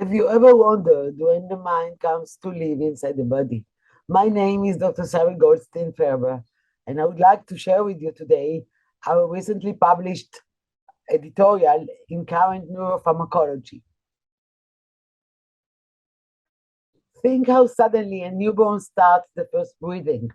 Have you ever wondered when the mind comes to live inside the body? My name is Dr. Sari Goldstein Ferber, and I would like to share with you today our recently published editorial in current neuropharmacology. Think how suddenly a newborn starts the first breathing.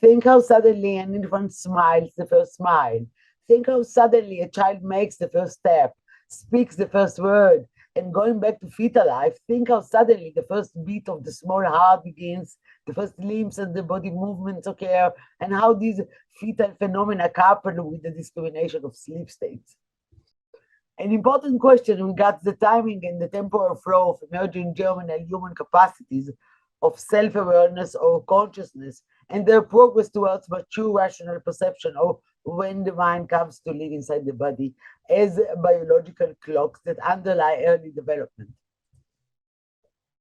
Think how suddenly an infant smiles the first smile. Think how suddenly a child makes the first step, speaks the first word, and going back to fetal life, think how suddenly the first beat of the small heart begins, the first limbs and the body movements occur, and how these fetal phenomena couple with the discrimination of sleep states. An important question regards the timing and the temporal flow of emerging germinal human capacities of self-awareness or consciousness and their progress towards mature rational perception, or when the mind comes to live inside the body as biological clocks that underlie early development.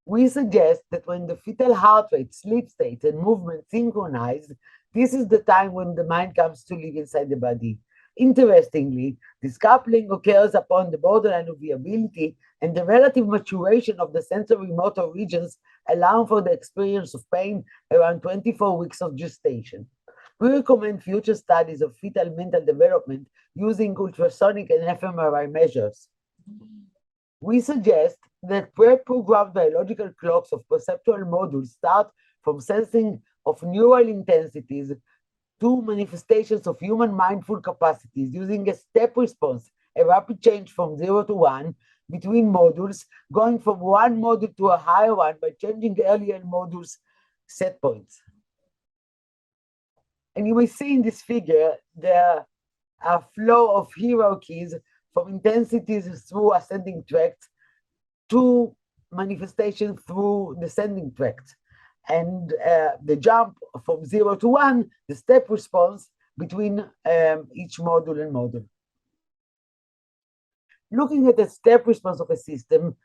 We suggest that when the fetal heart rate, sleep state, and movement synchronize, this is the time when the mind comes to live inside the body. Interestingly, this coupling occurs upon the borderline of viability and the relative maturation of the sensory motor regions, allowing for the experience of pain around 24 weeks of gestation. We recommend future studies of fetal mental development using ultrasonic and fMRI measures. We suggest that pre-programmed biological clocks of perceptual modules start from sensing of neural intensities to manifestations of human mindful capacities using a step response, a rapid change from 0 to 1 between modules, going from one module to a higher one by changing earlier modules set points. And you may see in this figure the flow of hierarchies from intensities through ascending tracts to manifestation through descending tracts. And the jump from 0 to 1, the step response between each module and module. Looking at the step response of a system,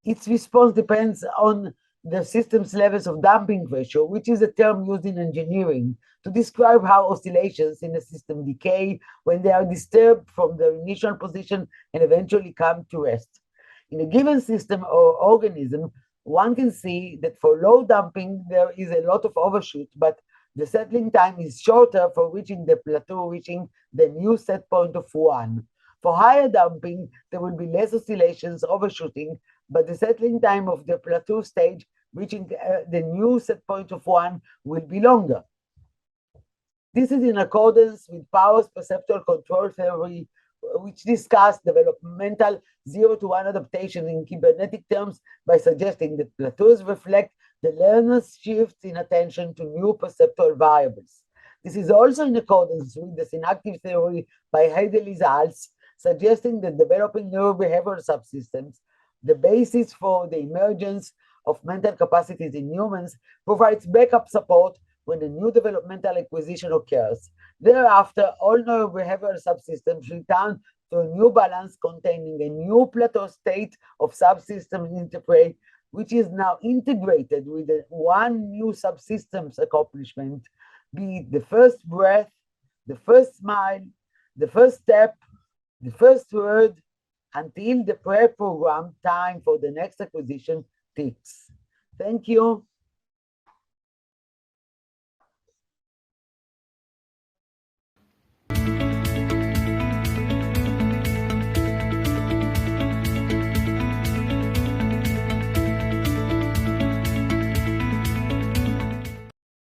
its response depends on the system's levels of damping pressure, which is a term used in engineering to describe how oscillations in a system decay when they are disturbed from their initial position and eventually come to rest. In a given system or organism, one can see that for low damping, there is a lot of overshoot, but the settling time is shorter for reaching the plateau, reaching the new set point of 1. For higher damping, there will be less oscillations, overshooting, but the settling time of the plateau stage, reaching the new set point of 1, will be longer. This is in accordance with Powers' Perceptual Control Theory, which discussed developmental 0 to 1 adaptation in cybernetic terms by suggesting that plateaus reflect the learner's shifts in attention to new perceptual variables. This is also in accordance with the synaptic theory by Heidelberg, suggesting that developing neurobehavioral subsystems, the basis for the emergence of mental capacities in humans, provides backup support when a new developmental acquisition occurs. Thereafter, all neurobehavioral subsystems return to a new balance containing a new plateau state of subsystem interplay, which is now integrated with one new subsystem's accomplishment, be it the first breath, the first smile, the first step, the first word, until the pre-programmed time for the next acquisition ticks. Thank you.